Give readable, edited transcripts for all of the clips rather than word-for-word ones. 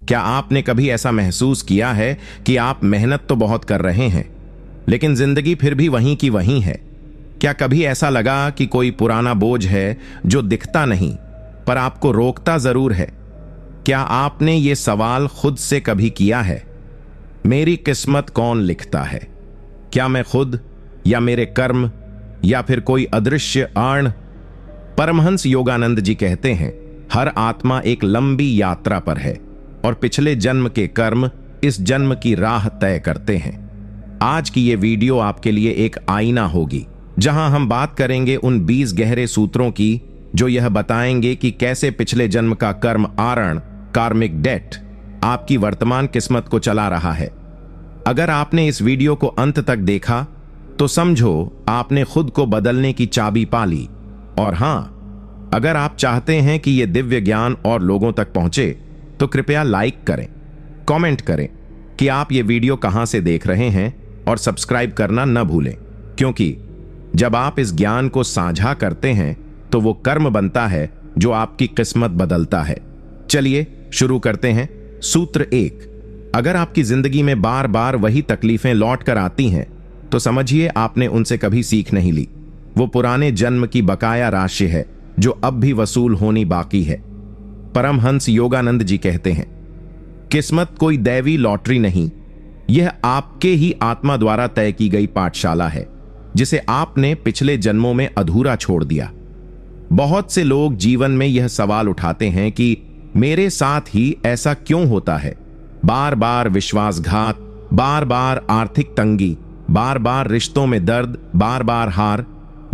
क्या आपने कभी ऐसा महसूस किया है कि आप मेहनत तो बहुत कर रहे हैं, लेकिन जिंदगी फिर भी वहीं की वहीं है? क्या कभी ऐसा लगा कि कोई पुराना बोझ है जो दिखता नहीं पर आपको रोकता जरूर है? क्या आपने ये सवाल खुद से कभी किया है, मेरी किस्मत कौन लिखता है? क्या मैं खुद, या मेरे कर्म, या फिर कोई अदृश्य आण? परमहंस योगानंद जी कहते हैं, हर आत्मा एक लंबी यात्रा पर है और पिछले जन्म के कर्म इस जन्म की राह तय करते हैं। आज की ये वीडियो आपके लिए एक आईना होगी, जहां हम बात करेंगे उन 20 गहरे सूत्रों की जो यह बताएंगे कि कैसे पिछले जन्म का कर्म आरण, कार्मिक डेट, आपकी वर्तमान किस्मत को चला रहा है। अगर आपने इस वीडियो को अंत तक देखा तो समझो आपने खुद को बदलने की चाबी पा ली। और हां, अगर आप चाहते हैं कि यह दिव्य ज्ञान और लोगों तक पहुंचे तो कृपया लाइक करें, कमेंट करें कि आप ये वीडियो कहां से देख रहे हैं और सब्सक्राइब करना न भूलें, क्योंकि जब आप इस ज्ञान को साझा करते हैं तो वो कर्म बनता है जो आपकी किस्मत बदलता है। चलिए शुरू करते हैं। सूत्र 1, अगर आपकी जिंदगी में बार बार वही तकलीफें लौट कर आती हैं तो समझिए आपने उनसे कभी सीख नहीं ली। वो पुराने जन्म की बकाया राशि है जो अब भी वसूल होनी बाकी है। परमहंस योगानंद जी कहते हैं, किस्मत कोई दैवी लॉटरी नहीं, यह आपके ही आत्मा द्वारा तय की गई पाठशाला है जिसे आपने पिछले जन्मों में अधूरा छोड़ दिया। बहुत से लोग जीवन में यह सवाल उठाते हैं कि मेरे साथ ही ऐसा क्यों होता है? बार बार विश्वासघात, बार बार आर्थिक तंगी, बार बार रिश्तों में दर्द, बार बार हार।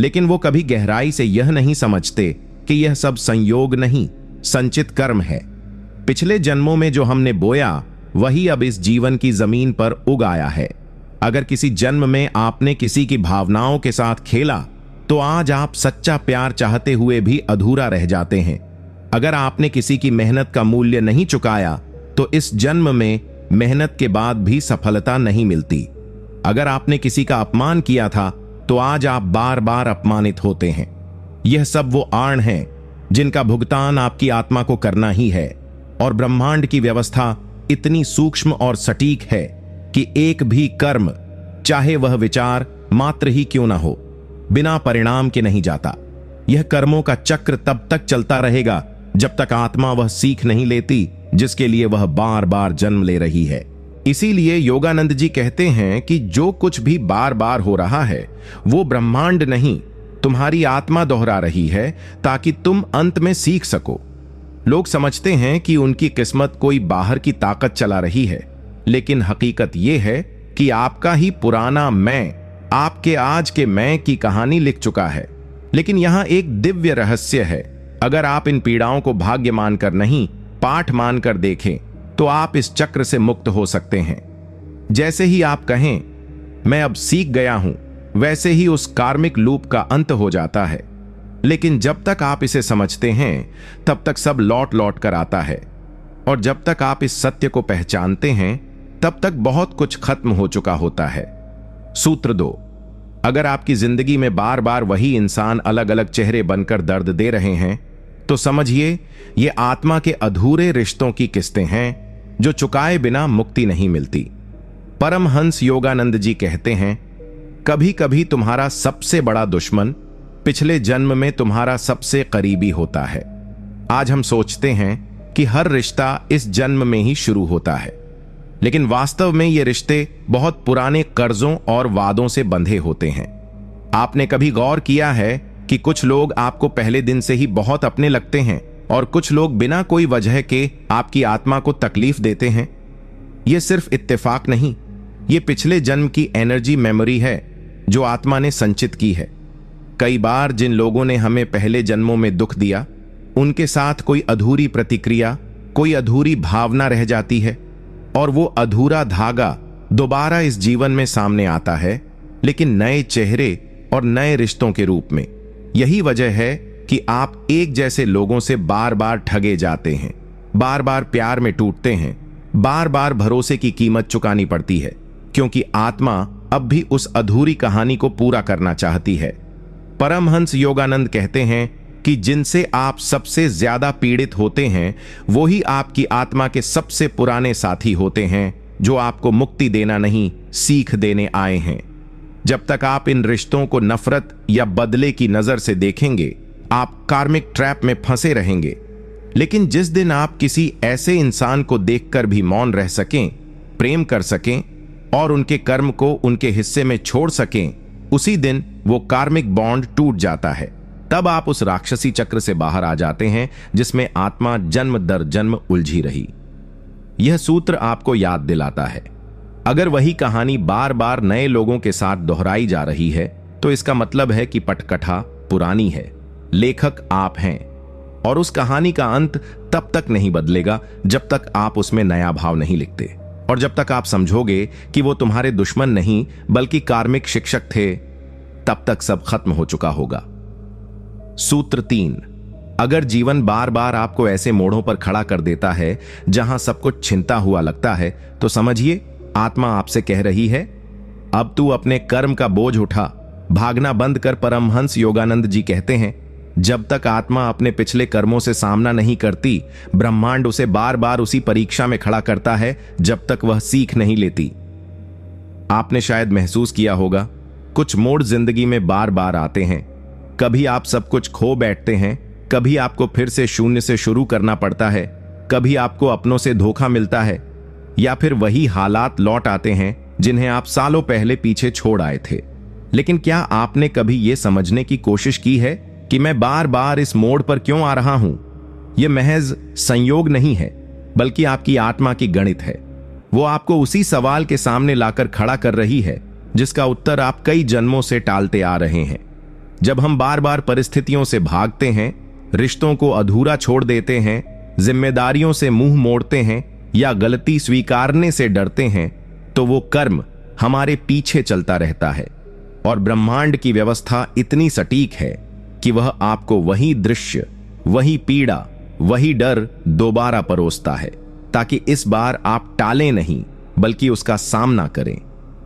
लेकिन वो कभी गहराई से यह नहीं समझते कि यह सब संयोग नहीं, संचित कर्म है। पिछले जन्मों में जो हमने बोया वही अब इस जीवन की जमीन पर उग आया है। अगर किसी जन्म में आपने किसी की भावनाओं के साथ खेला तो आज आप सच्चा प्यार चाहते हुए भी अधूरा रह जाते हैं। अगर आपने किसी की मेहनत का मूल्य नहीं चुकाया तो इस जन्म में मेहनत के बाद भी सफलता नहीं मिलती। अगर आपने किसी का अपमान किया था तो आज आप बार बार अपमानित होते हैं। यह सब वो आण हैं जिनका भुगतान आपकी आत्मा को करना ही है। और ब्रह्मांड की व्यवस्था इतनी सूक्ष्म और सटीक है कि एक भी कर्म, चाहे वह विचार मात्र ही क्यों ना हो, बिना परिणाम के नहीं जाता। यह कर्मों का चक्र तब तक चलता रहेगा जब तक आत्मा वह सीख नहीं लेती जिसके लिए वह बार बार जन्म ले रही है। इसीलिए योगानंद जी कहते हैं कि जो कुछ भी बार बार हो रहा है वो ब्रह्मांड नहीं, तुम्हारी आत्मा दोहरा रही है ताकि तुम अंत में सीख सको। लोग समझते हैं कि उनकी किस्मत कोई बाहर की ताकत चला रही है, लेकिन हकीकत यह है कि आपका ही पुराना मैं आपके आज के मैं की कहानी लिख चुका है। लेकिन यहां एक दिव्य रहस्य है। अगर आप इन पीड़ाओं को भाग्य मानकर नहीं, पाठ मानकर देखें तो आप इस चक्र से मुक्त हो सकते हैं। जैसे ही आप कहें मैं अब सीख गया हूं, वैसे ही उस कार्मिक लूप का अंत हो जाता है। लेकिन जब तक आप इसे समझते हैं तब तक सब लौट लौट कर आता है, और जब तक आप इस सत्य को पहचानते हैं तब तक बहुत कुछ खत्म हो चुका होता है। सूत्र 2, अगर आपकी जिंदगी में बार बार वही इंसान अलग अलग चेहरे बनकर दर्द दे रहे हैं तो समझिए ये आत्मा के अधूरे रिश्तों की किस्तें हैं जो चुकाए बिना मुक्ति नहीं मिलती। परमहंस योगानंद जी कहते हैं, कभी कभी तुम्हारा सबसे बड़ा दुश्मन पिछले जन्म में तुम्हारा सबसे करीबी होता है। आज हम सोचते हैं कि हर रिश्ता इस जन्म में ही शुरू होता है, लेकिन वास्तव में ये रिश्ते बहुत पुराने कर्जों और वादों से बंधे होते हैं। आपने कभी गौर किया है कि कुछ लोग आपको पहले दिन से ही बहुत अपने लगते हैं और कुछ लोग बिना कोई वजह के आपकी आत्मा को तकलीफ देते हैं? ये सिर्फ इत्तेफाक नहीं, ये पिछले जन्म की एनर्जी मेमोरी है जो आत्मा ने संचित की है। कई बार जिन लोगों ने हमें पहले जन्मों में दुख दिया, उनके साथ कोई अधूरी प्रतिक्रिया, कोई अधूरी भावना रह जाती है, और वो अधूरा धागा दोबारा इस जीवन में सामने आता है, लेकिन नए चेहरे और नए रिश्तों के रूप में। यही वजह है कि आप एक जैसे लोगों से बार बार ठगे जाते हैं, बार बार प्यार में टूटते हैं, बार बार भरोसे की कीमत चुकानी पड़ती है, क्योंकि आत्मा अब भी उस अधूरी कहानी को पूरा करना चाहती है। परमहंस योगानंद कहते हैं, कि जिनसे आप सबसे ज्यादा पीड़ित होते हैं वो ही आपकी आत्मा के सबसे पुराने साथी होते हैं, जो आपको मुक्ति देना नहीं, सीख देने आए हैं। जब तक आप इन रिश्तों को नफरत या बदले की नजर से देखेंगे, आप कार्मिक ट्रैप में फंसे रहेंगे। लेकिन जिस दिन आप किसी ऐसे इंसान को देखकर भी मौन रह सकें, प्रेम कर सकें और उनके कर्म को उनके हिस्से में छोड़ सकें, उसी दिन वो कार्मिक बॉन्ड टूट जाता है। तब आप उस राक्षसी चक्र से बाहर आ जाते हैं जिसमें आत्मा जन्म दर जन्म उलझी रही। यह सूत्र आपको याद दिलाता है, अगर वही कहानी बार बार नए लोगों के साथ दोहराई जा रही है तो इसका मतलब है कि पटकथा पुरानी है, लेखक आप हैं, और उस कहानी का अंत तब तक नहीं बदलेगा जब तक आप उसमें नया भाव नहीं लिखते, और जब तक आप समझोगे कि वो तुम्हारे दुश्मन नहीं बल्कि कार्मिक शिक्षक थे, तब तक सब खत्म हो चुका होगा। सूत्र 3, अगर जीवन बार बार आपको ऐसे मोड़ों पर खड़ा कर देता है जहां सब कुछ छिनता हुआ लगता है, तो समझिए आत्मा आपसे कह रही है, अब तू अपने कर्म का बोझ उठा, भागना बंद कर। परमहंस योगानंद जी कहते हैं, जब तक आत्मा अपने पिछले कर्मों से सामना नहीं करती, ब्रह्मांड उसे बार बार उसी परीक्षा में खड़ा करता है जब तक वह सीख नहीं लेती। आपने शायद महसूस किया होगा, कुछ मोड़ जिंदगी में बार बार आते हैं। कभी आप सब कुछ खो बैठते हैं, कभी आपको फिर से शून्य से शुरू करना पड़ता है, कभी आपको अपनों से धोखा मिलता है, या फिर वही हालात लौट आते हैं जिन्हें आप सालों पहले पीछे छोड़ आए थे। लेकिन क्या आपने कभी यह समझने की कोशिश की है कि मैं बार बार इस मोड़ पर क्यों आ रहा हूं? यह महज संयोग नहीं है, बल्कि आपकी आत्मा की गणित है। वो आपको उसी सवाल के सामने लाकर खड़ा कर रही है जिसका उत्तर आप कई जन्मों से टालते आ रहे हैं। जब हम बार बार परिस्थितियों से भागते हैं, रिश्तों को अधूरा छोड़ देते हैं, जिम्मेदारियों से मुंह मोड़ते हैं या गलती स्वीकारने से डरते हैं, तो वो कर्म हमारे पीछे चलता रहता है। और ब्रह्मांड की व्यवस्था इतनी सटीक है कि वह आपको वही दृश्य, वही पीड़ा, वही डर दोबारा परोसता है, ताकि इस बार आप टालें नहीं बल्कि उसका सामना करें।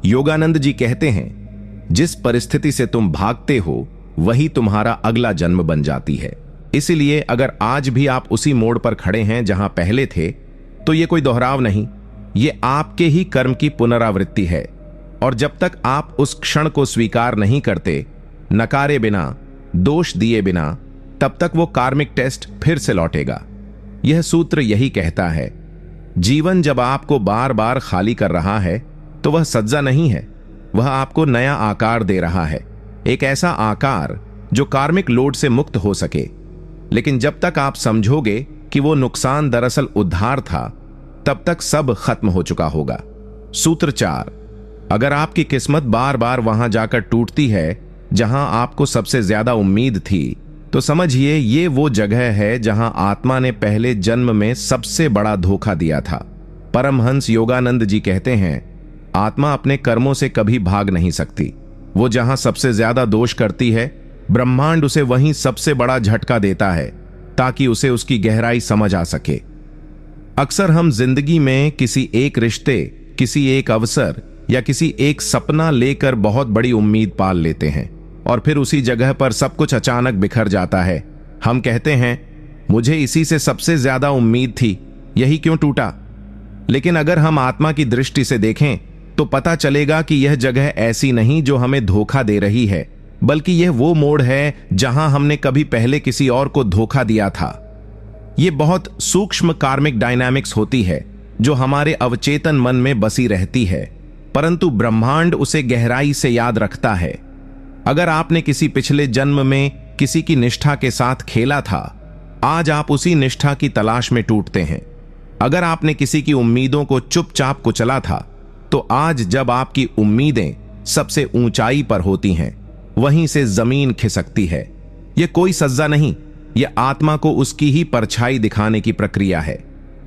योगानंद जी कहते हैं, जिस परिस्थिति से तुम भागते हो वही तुम्हारा अगला जन्म बन जाती है। इसीलिए अगर आज भी आप उसी मोड़ पर खड़े हैं जहां पहले थे, तो ये कोई दोहराव नहीं, ये आपके ही कर्म की पुनरावृत्ति है। और जब तक आप उस क्षण को स्वीकार नहीं करते, नकारे बिना, दोष दिए बिना, तब तक वो कार्मिक टेस्ट फिर से लौटेगा। यह सूत्र यही कहता है, जीवन जब आपको बार बार खाली कर रहा है तो वह सज्जा नहीं है, वह आपको नया आकार दे रहा है, एक ऐसा आकार जो कार्मिक लोड से मुक्त हो सके। लेकिन जब तक आप समझोगे कि वो नुकसान दरअसल उद्धार था, तब तक सब खत्म हो चुका होगा। सूत्र 4, अगर आपकी किस्मत बार बार वहां जाकर टूटती है जहां आपको सबसे ज्यादा उम्मीद थी, तो समझिए ये वो जगह है जहां आत्मा ने पहले जन्म में सबसे बड़ा धोखा दिया था। परमहंस योगानंद जी कहते हैं, आत्मा अपने कर्मों से कभी भाग नहीं सकती। वो जहां सबसे ज्यादा दोष करती है, ब्रह्मांड उसे वहीं सबसे बड़ा झटका देता है ताकि उसे उसकी गहराई समझ आ सके। अक्सर हम जिंदगी में किसी एक रिश्ते, किसी एक अवसर या किसी एक सपना लेकर बहुत बड़ी उम्मीद पाल लेते हैं, और फिर उसी जगह पर सब कुछ अचानक बिखर जाता है। हम कहते हैं, मुझे इसी से सबसे ज्यादा उम्मीद थी, यही क्यों टूटा? लेकिन अगर हम आत्मा की दृष्टि से देखें तो पता चलेगा कि यह जगह ऐसी नहीं जो हमें धोखा दे रही है, बल्कि यह वो मोड़ है जहां हमने कभी पहले किसी और को धोखा दिया था। यह बहुत सूक्ष्म कार्मिक डायनामिक्स होती है जो हमारे अवचेतन मन में बसी रहती है, परंतु ब्रह्मांड उसे गहराई से याद रखता है। अगर आपने किसी पिछले जन्म में किसी की निष्ठा के साथ खेला था, आज आप उसी निष्ठा की तलाश में टूटते हैं। अगर आपने किसी की उम्मीदों को चुपचाप कुचला था, तो आज जब आपकी उम्मीदें सबसे ऊंचाई पर होती हैं, वहीं से जमीन खिसकती है। यह कोई सज्जा नहीं, यह आत्मा को उसकी ही परछाई दिखाने की प्रक्रिया है।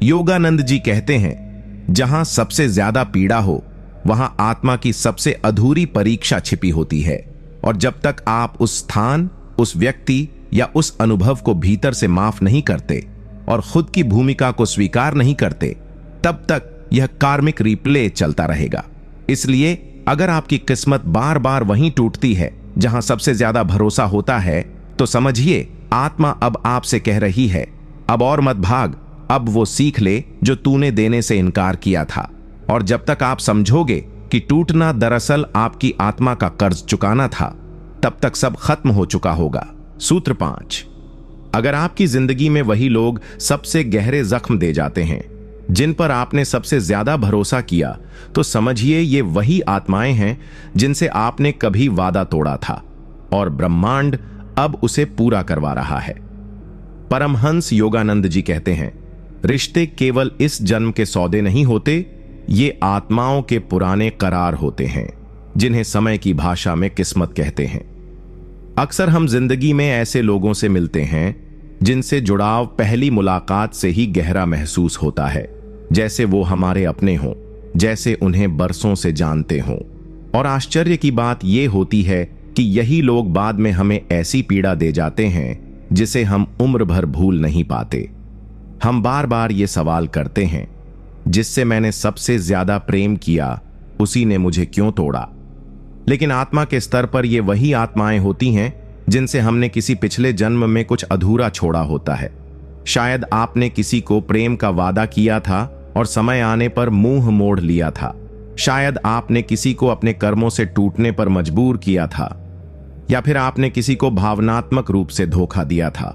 योगानंद जी कहते हैं, जहां सबसे ज्यादा पीड़ा हो, वहां आत्मा की सबसे अधूरी परीक्षा छिपी होती है। और जब तक आप उस स्थान, उस व्यक्ति या उस अनुभव को भीतर से माफ नहीं करते और खुद की भूमिका को स्वीकार नहीं करते, तब तक यह कार्मिक रिप्ले चलता रहेगा। इसलिए अगर आपकी किस्मत बार बार वहीं टूटती है जहां सबसे ज्यादा भरोसा होता है, तो समझिए आत्मा अब आपसे कह रही है, अब और मत भाग, अब वो सीख ले जो तूने देने से इनकार किया था। और जब तक आप समझोगे कि टूटना दरअसल आपकी आत्मा का कर्ज चुकाना था, तब तक सब खत्म हो चुका होगा। सूत्र 5। अगर आपकी जिंदगी में वही लोग सबसे गहरे जख्म दे जाते हैं जिन पर आपने सबसे ज्यादा भरोसा किया, तो समझिए ये वही आत्माएं हैं जिनसे आपने कभी वादा तोड़ा था और ब्रह्मांड अब उसे पूरा करवा रहा है। परमहंस योगानंद जी कहते हैं, रिश्ते केवल इस जन्म के सौदे नहीं होते, ये आत्माओं के पुराने करार होते हैं जिन्हें समय की भाषा में किस्मत कहते हैं। अक्सर हम जिंदगी में ऐसे लोगों से मिलते हैं जिनसे जुड़ाव पहली मुलाकात से ही गहरा महसूस होता है, जैसे वो हमारे अपने हों, जैसे उन्हें बरसों से जानते हों। और आश्चर्य की बात यह होती है कि यही लोग बाद में हमें ऐसी पीड़ा दे जाते हैं जिसे हम उम्र भर भूल नहीं पाते। हम बार बार ये सवाल करते हैं, जिससे मैंने सबसे ज्यादा प्रेम किया उसी ने मुझे क्यों तोड़ा। लेकिन आत्मा के स्तर पर ये वही आत्माएं होती हैं जिनसे हमने किसी पिछले जन्म में कुछ अधूरा छोड़ा होता है। शायद आपने किसी को प्रेम का वादा किया था और समय आने पर मुंह मोड़ लिया था। शायद आपने किसी को अपने कर्मों से टूटने पर मजबूर किया था, या फिर आपने किसी को भावनात्मक रूप से धोखा दिया था।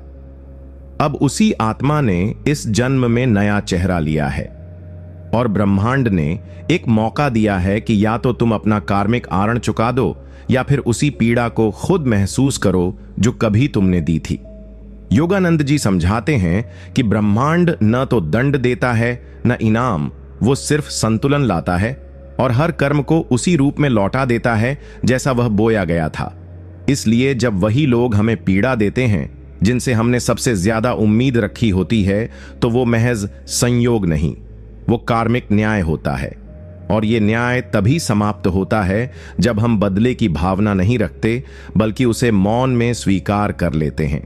अब उसी आत्मा ने इस जन्म में नया चेहरा लिया है और ब्रह्मांड ने एक मौका दिया है कि या तो तुम अपना कार्मिक आरण चुका दो या फिर उसी पीड़ा को खुद महसूस करो जो कभी तुमने दी थी। योगानंद जी समझाते हैं कि ब्रह्मांड न तो दंड देता है न इनाम, वो सिर्फ संतुलन लाता है और हर कर्म को उसी रूप में लौटा देता है जैसा वह बोया गया था। इसलिए जब वही लोग हमें पीड़ा देते हैं जिनसे हमने सबसे ज्यादा उम्मीद रखी होती है, तो वो महज संयोग नहीं, वो कार्मिक न्याय होता है। और ये न्याय तभी समाप्त होता है जब हम बदले की भावना नहीं रखते, बल्कि उसे मौन में स्वीकार कर लेते हैं।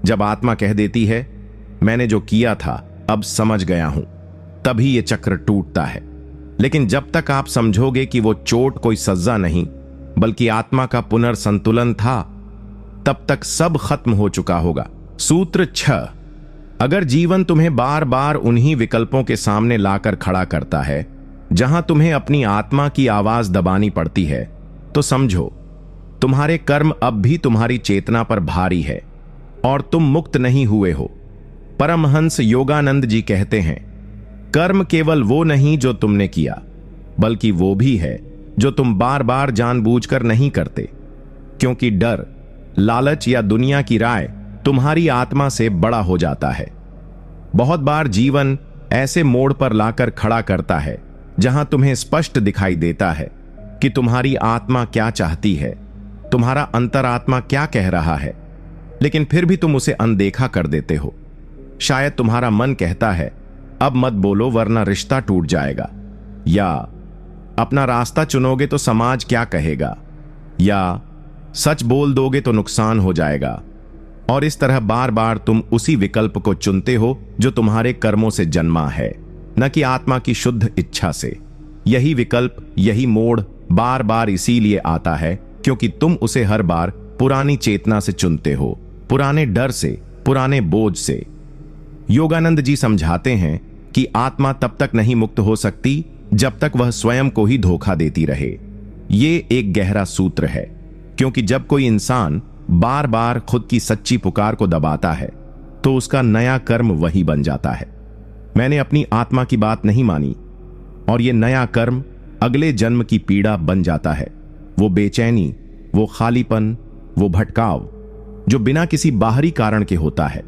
जब आत्मा कह देती है, मैंने जो किया था अब समझ गया हूं, तभी ये चक्र टूटता है। लेकिन जब तक आप समझोगे कि वो चोट कोई सजा नहीं बल्कि आत्मा का पुनर्संतुलन था, तब तक सब खत्म हो चुका होगा। सूत्र 6। अगर जीवन तुम्हें बार बार उन्हीं विकल्पों के सामने लाकर खड़ा करता है जहां तुम्हें अपनी आत्मा की आवाज दबानी पड़ती है, तो समझो तुम्हारे कर्म अब भी तुम्हारी चेतना पर भारी है और तुम मुक्त नहीं हुए हो। परमहंस योगानंद जी कहते हैं, कर्म केवल वो नहीं जो तुमने किया, बल्कि वो भी है जो तुम बार बार जानबूझकर नहीं करते, क्योंकि डर, लालच या दुनिया की राय तुम्हारी आत्मा से बड़ा हो जाता है। बहुत बार जीवन ऐसे मोड़ पर लाकर खड़ा करता है जहां तुम्हें स्पष्ट दिखाई देता है कि तुम्हारी आत्मा क्या चाहती है, तुम्हारा अंतरात्मा क्या कह रहा है, लेकिन फिर भी तुम उसे अनदेखा कर देते हो। शायद तुम्हारा मन कहता है, अब मत बोलो वरना रिश्ता टूट जाएगा, या अपना रास्ता चुनोगे तो समाज क्या कहेगा, या सच बोल दोगे तो नुकसान हो जाएगा। और इस तरह बार बार तुम उसी विकल्प को चुनते हो जो तुम्हारे कर्मों से जन्मा है, न कि आत्मा की शुद्ध इच्छा से। यही विकल्प, यही मोड़ बार बार इसीलिए आता है क्योंकि तुम उसे हर बार पुरानी चेतना से चुनते हो, पुराने डर से, पुराने बोझ से। योगानंद जी समझाते हैं कि आत्मा तब तक नहीं मुक्त हो सकती जब तक वह स्वयं को ही धोखा देती रहे। ये एक गहरा सूत्र है, क्योंकि जब कोई इंसान बार बार खुद की सच्ची पुकार को दबाता है तो उसका नया कर्म वही बन जाता है। मैंने अपनी आत्मा की बात नहीं मानी और यह नया कर्म अगले जन्म की पीड़ा बन जाता है। वो बेचैनी, वो खालीपन, वो भटकाव जो बिना किसी बाहरी कारण के होता है।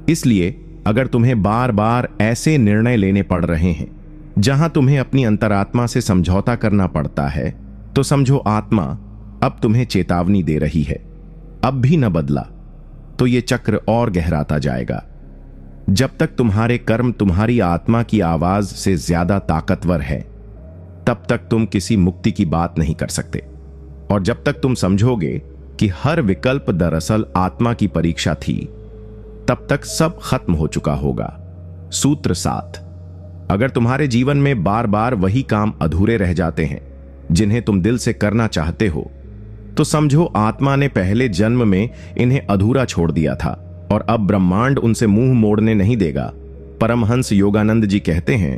इसलिए अगर तुम्हें बार बार ऐसे निर्णय लेने पड़ रहे हैं जहां तुम्हें अपनी अंतरात्मा से समझौता करना पड़ता है, तो समझो आत्मा अब तुम्हें चेतावनी दे रही है। अब भी न बदला तो ये चक्र और गहराता जाएगा। जब तक तुम्हारे कर्म तुम्हारी आत्मा की आवाज से ज्यादा ताकतवर है, तब तक तुम किसी मुक्ति की बात नहीं कर सकते। और जब तक तुम समझोगे कि हर विकल्प दरअसल आत्मा की परीक्षा थी, तब तक सब खत्म हो चुका होगा। सूत्र 7। अगर तुम्हारे जीवन में बार बार वही काम अधूरे रह जाते हैं जिन्हें तुम दिल से करना चाहते हो, तो समझो आत्मा ने पहले जन्म में इन्हें अधूरा छोड़ दिया था और अब ब्रह्मांड उनसे मुंह मोड़ने नहीं देगा। परमहंस योगानंद जी कहते हैं,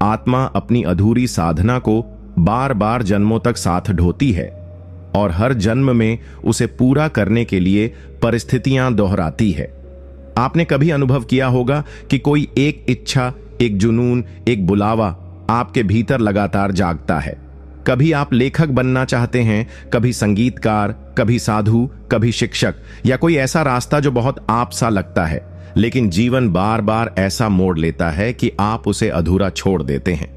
आत्मा अपनी अधूरी साधना को बार बार जन्मों तक साथ ढोती है और हर जन्म में उसे पूरा करने के लिए परिस्थितियां दोहराती है। आपने कभी अनुभव किया होगा कि कोई एक इच्छा, एक जुनून, एक बुलावा आपके भीतर लगातार जागता है। कभी आप लेखक बनना चाहते हैं, कभी संगीतकार, कभी साधु, कभी शिक्षक, या कोई ऐसा रास्ता जो बहुत आप सा लगता है, लेकिन जीवन बार बार ऐसा मोड़ लेता है कि आप उसे अधूरा छोड़ देते हैं।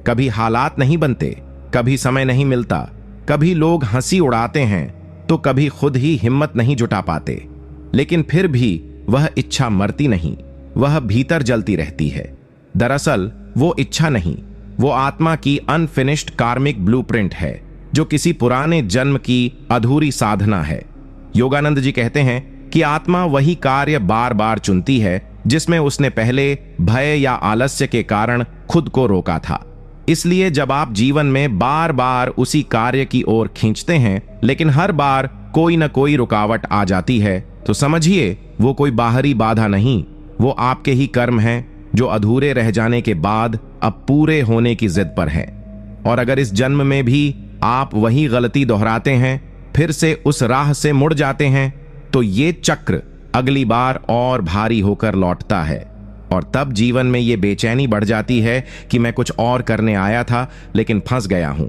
कभी हालात नहीं बनते, कभी समय नहीं मिलता, कभी लोग हंसी उड़ाते हैं तो कभी खुद ही हिम्मत नहीं जुटा पाते, लेकिन फिर भी वह इच्छा मरती नहीं, वह भीतर जलती रहती है। दरअसल वो इच्छा नहीं, वो आत्मा की अनफिनिश्ड कार्मिक ब्लूप्रिंट है, जो किसी पुराने जन्म की अधूरी साधना है। योगानंद जी कहते हैं कि आत्मा वही कार्य बार बार चुनती है जिसमें उसने पहले भय या आलस्य के कारण खुद को रोका था। इसलिए जब आप जीवन में बार बार उसी कार्य की ओर खींचते हैं, लेकिन हर बार कोई न कोई रुकावट आ जाती है, तो समझिए वो कोई बाहरी बाधा नहीं, वो आपके ही कर्म हैं जो अधूरे रह जाने के बाद अब पूरे होने की जिद पर हैं। और अगर इस जन्म में भी आप वही गलती दोहराते हैं, फिर से उस राह से मुड़ जाते हैं, तो ये चक्र अगली बार और भारी होकर लौटता है। और तब जीवन में ये बेचैनी बढ़ जाती है कि मैं कुछ और करने आया था लेकिन फंस गया हूं।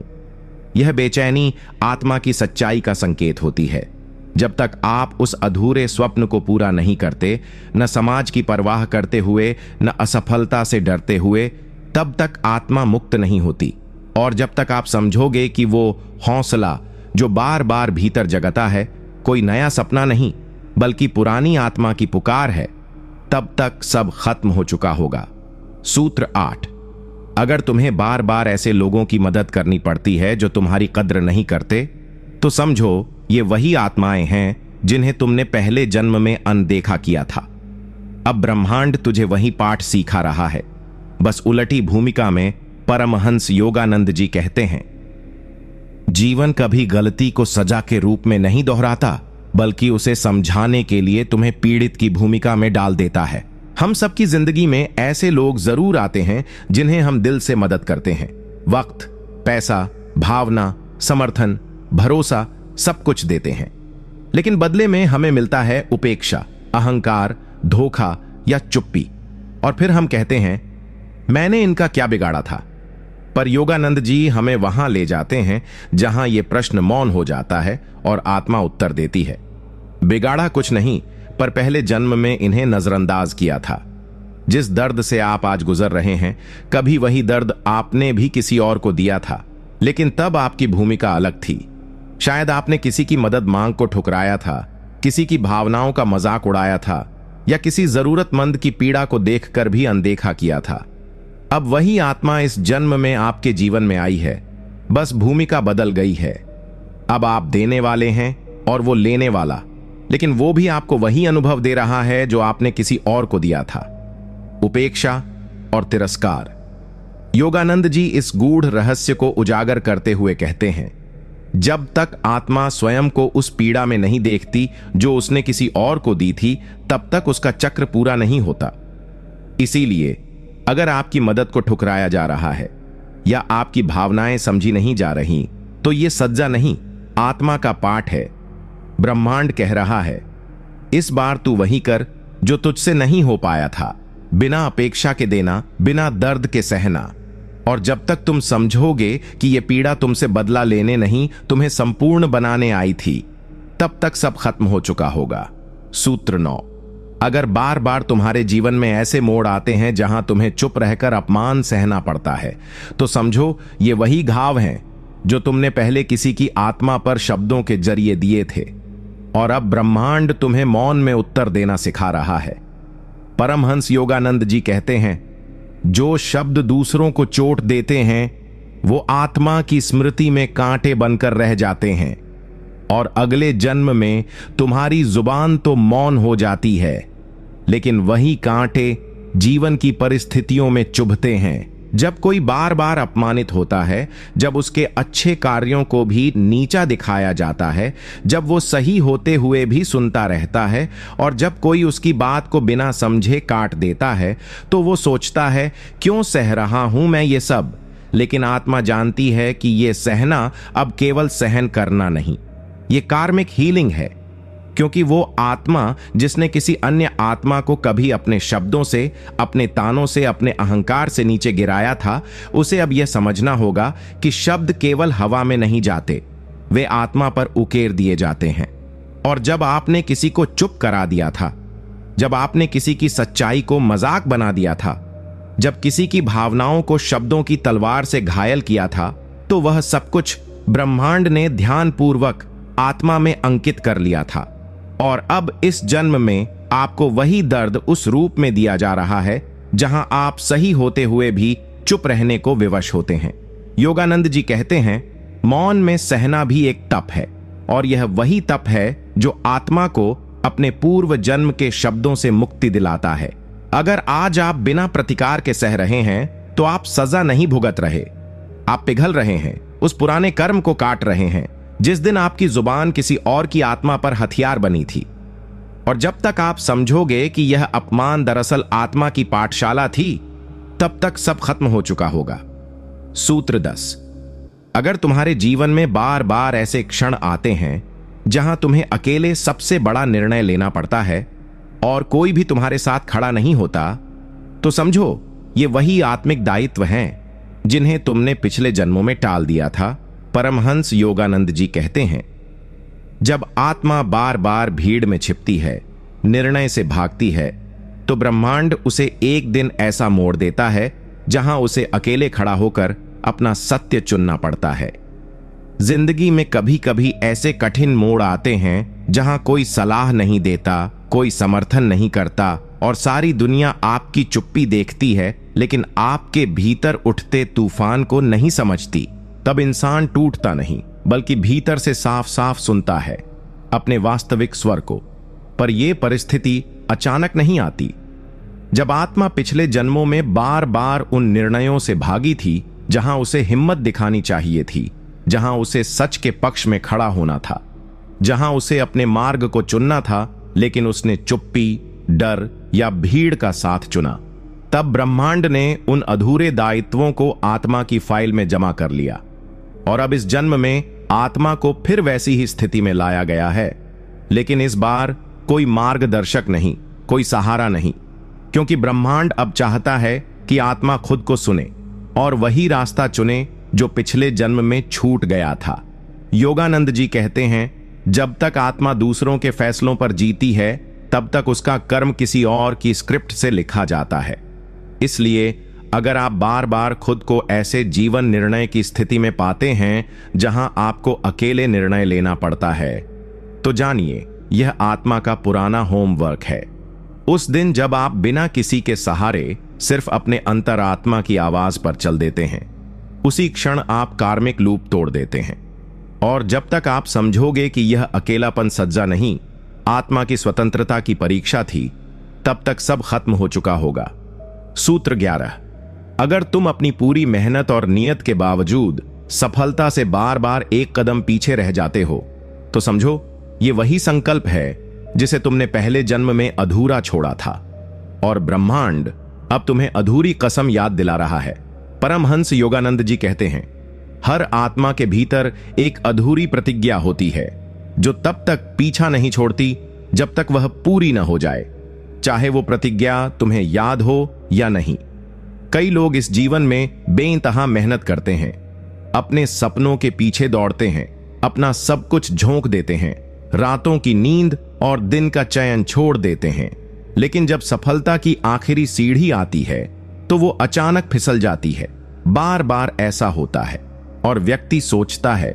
यह बेचैनी आत्मा की सच्चाई का संकेत होती है। जब तक आप उस अधूरे स्वप्न को पूरा नहीं करते, न समाज की परवाह करते हुए, न असफलता से डरते हुए, तब तक आत्मा मुक्त नहीं होती। और जब तक आप समझोगे कि वो हौसला जो बार बार भीतर जगता है कोई नया सपना नहीं बल्कि पुरानी आत्मा की पुकार है, तब तक सब खत्म हो चुका होगा। सूत्र 8। अगर तुम्हें बार बार ऐसे लोगों की मदद करनी पड़ती है जो तुम्हारी कद्र नहीं करते, तो समझो ये वही आत्माएं हैं जिन्हें तुमने पहले जन्म में अनदेखा किया था। अब ब्रह्मांड तुझे वही पाठ सिखा रहा है, बस उलटी भूमिका में। परमहंस योगानंद जी कहते हैं, जीवन कभी गलती को सजा के रूप में नहीं दोहराता, बल्कि उसे समझाने के लिए तुम्हें पीड़ित की भूमिका में डाल देता है। हम सबकी जिंदगी में ऐसे लोग जरूर आते हैं जिन्हें हम दिल से मदद करते हैं। वक्त, पैसा, भावना, समर्थन, भरोसा सब कुछ देते हैं, लेकिन बदले में हमें मिलता है उपेक्षा, अहंकार, धोखा या चुप्पी। और फिर हम कहते हैं, मैंने इनका क्या बिगाड़ा था। पर योगानंद जी हमें वहां ले जाते हैं जहां यह प्रश्न मौन हो जाता है और आत्मा उत्तर देती है, बिगाड़ा कुछ नहीं, पर पहले जन्म में इन्हें नजरअंदाज किया था। जिस दर्द से आप आज गुजर रहे हैं, कभी वही दर्द आपने भी किसी और को दिया था, लेकिन तब आपकी भूमिका अलग थी। शायद आपने किसी की मदद मांग को ठुकराया था, किसी की भावनाओं का मजाक उड़ाया था, या किसी जरूरतमंद की पीड़ा को देखकर भी अनदेखा किया था। अब वही आत्मा इस जन्म में आपके जीवन में आई है, बस भूमिका बदल गई है। अब आप देने वाले हैं और वो लेने वाला, लेकिन वो भी आपको वही अनुभव दे रहा है जो आपने किसी और को दिया था, उपेक्षा और तिरस्कार। योगानंद जी इस गूढ़ रहस्य को उजागर करते हुए कहते हैं, जब तक आत्मा स्वयं को उस पीड़ा में नहीं देखती जो उसने किसी और को दी थी, तब तक उसका चक्र पूरा नहीं होता। इसीलिए अगर आपकी मदद को ठुकराया जा रहा है या आपकी भावनाएं समझी नहीं जा रही, तो ये सज्जा नहीं, आत्मा का पाठ है। ब्रह्मांड कह रहा है, इस बार तू वही कर जो तुझसे नहीं हो पाया था, बिना अपेक्षा के देना, बिना दर्द के सहना। और जब तक तुम समझोगे कि यह पीड़ा तुमसे बदला लेने नहीं, तुम्हें संपूर्ण बनाने आई थी, तब तक सब खत्म हो चुका होगा। सूत्र 9। अगर बार बार तुम्हारे जीवन में ऐसे मोड़ आते हैं जहां तुम्हें चुप रहकर अपमान सहना पड़ता है, तो समझो ये वही घाव हैं जो तुमने पहले किसी की आत्मा पर शब्दों के जरिए दिए थे, और अब ब्रह्मांड तुम्हें मौन में उत्तर देना सिखा रहा है। परमहंस योगानंद जी कहते हैं, जो शब्द दूसरों को चोट देते हैं वो आत्मा की स्मृति में कांटे बनकर रह जाते हैं, और अगले जन्म में तुम्हारी जुबान तो मौन हो जाती है, लेकिन वही कांटे जीवन की परिस्थितियों में चुभते हैं, जब कोई बार बार अपमानित होता है, जब उसके अच्छे कार्यों को भी नीचा दिखाया जाता है, जब वो सही होते हुए भी सुनता रहता है और जब कोई उसकी बात को बिना समझे काट देता है, तो वो सोचता है क्यों सह रहा हूं मैं ये सब। लेकिन आत्मा जानती है कि ये सहना अब केवल सहन करना नहीं, ये कार्मिक हीलिंग है। क्योंकि वो आत्मा जिसने किसी अन्य आत्मा को कभी अपने शब्दों से, अपने तानों से, अपने अहंकार से नीचे गिराया था, उसे अब यह समझना होगा कि शब्द केवल हवा में नहीं जाते, वे आत्मा पर उकेर दिए जाते हैं। और जब आपने किसी को चुप करा दिया था, जब आपने किसी की सच्चाई को मजाक बना दिया था, जब किसी की भावनाओं को शब्दों की तलवार से घायल किया था, तो वह सब कुछ ब्रह्मांड ने ध्यानपूर्वक आत्मा में अंकित कर लिया था। और अब इस जन्म में आपको वही दर्द उस रूप में दिया जा रहा है जहां आप सही होते हुए भी चुप रहने को विवश होते हैं। योगानंद जी कहते हैं, मौन में सहना भी एक तप है, और यह वही तप है जो आत्मा को अपने पूर्व जन्म के शब्दों से मुक्ति दिलाता है। अगर आज आप बिना प्रतिकार के सह रहे हैं, तो आप सजा नहीं भुगत रहे, आप पिघल रहे हैं, उस पुराने कर्म को काट रहे हैं जिस दिन आपकी जुबान किसी और की आत्मा पर हथियार बनी थी। और जब तक आप समझोगे कि यह अपमान दरअसल आत्मा की पाठशाला थी, तब तक सब खत्म हो चुका होगा। सूत्र 10। अगर तुम्हारे जीवन में बार बार ऐसे क्षण आते हैं जहां तुम्हें अकेले सबसे बड़ा निर्णय लेना पड़ता है और कोई भी तुम्हारे साथ खड़ा नहीं होता, तो समझो ये वही आत्मिक दायित्व हैं जिन्हें तुमने पिछले जन्मों में टाल दिया था। परमहंस योगानंद जी कहते हैं, जब आत्मा बार बार भीड़ में छिपती है, निर्णय से भागती है, तो ब्रह्मांड उसे एक दिन ऐसा मोड़ देता है जहां उसे अकेले खड़ा होकर अपना सत्य चुनना पड़ता है। जिंदगी में कभी कभी ऐसे कठिन मोड़ आते हैं जहां कोई सलाह नहीं देता, कोई समर्थन नहीं करता और सारी दुनिया आपकी चुप्पी देखती है, लेकिन आपके भीतर उठते तूफान को नहीं समझती। तब इंसान टूटता नहीं, बल्कि भीतर से साफ साफ सुनता है अपने वास्तविक स्वर को। पर यह परिस्थिति अचानक नहीं आती। जब आत्मा पिछले जन्मों में बार बार उन निर्णयों से भागी थी जहां उसे हिम्मत दिखानी चाहिए थी, जहां उसे सच के पक्ष में खड़ा होना था, जहां उसे अपने मार्ग को चुनना था, लेकिन उसने चुप्पी, डर या भीड़ का साथ चुना, तब ब्रह्मांड ने उन अधूरे दायित्वों को आत्मा की फाइल में जमा कर लिया। और अब इस जन्म में आत्मा को फिर वैसी ही स्थिति में लाया गया है, लेकिन इस बार कोई मार्गदर्शक नहीं, कोई सहारा नहीं, क्योंकि ब्रह्मांड अब चाहता है कि आत्मा खुद को सुने और वही रास्ता चुने जो पिछले जन्म में छूट गया था। योगानंद जी कहते हैं, जब तक आत्मा दूसरों के फैसलों पर जीती है, तब तक उसका कर्म किसी और की स्क्रिप्ट से लिखा जाता है। इसलिए अगर आप बार बार खुद को ऐसे जीवन निर्णय की स्थिति में पाते हैं जहां आपको अकेले निर्णय लेना पड़ता है, तो जानिए यह आत्मा का पुराना होमवर्क है। उस दिन जब आप बिना किसी के सहारे सिर्फ अपने अंतरात्मा की आवाज पर चल देते हैं, उसी क्षण आप कार्मिक लूप तोड़ देते हैं। और जब तक आप समझोगे कि यह अकेलापन सज्जा नहीं, आत्मा की स्वतंत्रता की परीक्षा थी, तब तक सब खत्म हो चुका होगा। सूत्र 11। अगर तुम अपनी पूरी मेहनत और नियत के बावजूद सफलता से बार बार एक कदम पीछे रह जाते हो, तो समझो ये वही संकल्प है जिसे तुमने पहले जन्म में अधूरा छोड़ा था, और ब्रह्मांड अब तुम्हें अधूरी कसम याद दिला रहा है। परमहंस योगानंद जी कहते हैं, हर आत्मा के भीतर एक अधूरी प्रतिज्ञा होती है जो तब तक पीछा नहीं छोड़ती जब तक वह पूरी न हो जाए, चाहे वो प्रतिज्ञा तुम्हें याद हो या नहीं। कई लोग इस जीवन में बेइंतहा मेहनत करते हैं, अपने सपनों के पीछे दौड़ते हैं, अपना सब कुछ झोंक देते हैं, रातों की नींद और दिन का चयन छोड़ देते हैं, लेकिन जब सफलता की आखिरी सीढ़ी आती है तो वो अचानक फिसल जाती है। बार बार ऐसा होता है और व्यक्ति सोचता है,